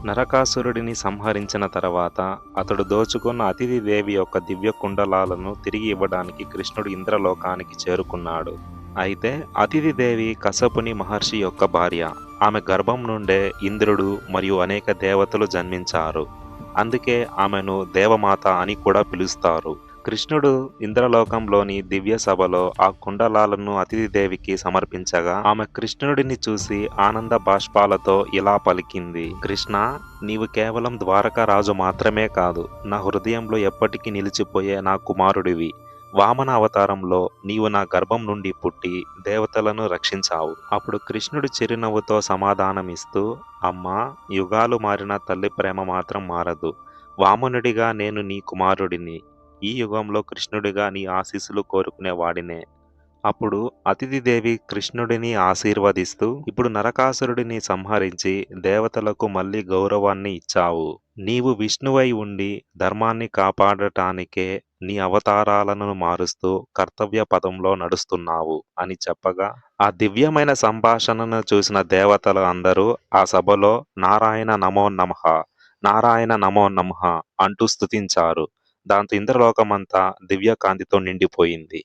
నరకాసురుడిని సంహరించిన తర్వాత అతడు దోచుకున్న అతిథి దేవి యొక్క దివ్య కుండలాలను తిరిగి ఇవ్వడానికి కృష్ణుడు ఇంద్రలోకానికి చేరుకున్నాడు. అయితే అతిథి దేవి కశ్యపుని మహర్షి యొక్క భార్య. ఆమె గర్భం నుండే ఇంద్రుడు మరియు అనేక దేవతలు జన్మించారు. అందుకే ఆమెను దేవమాత అని కూడా పిలుస్తారు. కృష్ణుడు ఇంద్రలోకంలోని దివ్య సభలో ఆ కుండలాలను అతిథిదేవికి సమర్పించగా ఆమె కృష్ణుడిని చూసి ఆనంద బాష్పాలతో ఇలా పలికింది: కృష్ణ, నీవు కేవలం ద్వారకా రాజు మాత్రమే కాదు, నా హృదయంలో ఎప్పటికీ నిలిచిపోయే నా కుమారుడివి. వామన అవతారంలో నీవు నా గర్భం నుండి పుట్టి దేవతలను రక్షించావు. అప్పుడు కృష్ణుడు చిరునవ్వుతో సమాధానమిస్తూ, అమ్మా, యుగాలు మారిన తల్లి ప్రేమ మాత్రం మారదు. వామనుడిగా నేను నీ కుమారుడిని. ఈ యుగంలో కృష్ణుడిగా నీ ఆశీస్సులు కోరుకునేవాడినే. అప్పుడు అతిథిదేవి కృష్ణుడిని ఆశీర్వదిస్తూ, ఇప్పుడు నరకాసురుడిని సంహరించి దేవతలకు మళ్ళీ గౌరవాన్ని ఇచ్చావు. నీవు విష్ణువై ఉండి ధర్మాన్ని కాపాడటానికే నీ అవతారాలను మారుస్తూ కర్తవ్య పదంలో నడుస్తున్నావు అని చెప్పగా, ఆ దివ్యమైన సంభాషణను చూసిన దేవతలు అందరూ ఆ సభలో నారాయణ నమో నమః, నారాయణ నమో నమః అంటూ స్తుతించారు. దాంతో ఇంద్రలోకమంతా దివ్యకాంతితో నిండిపోయింది.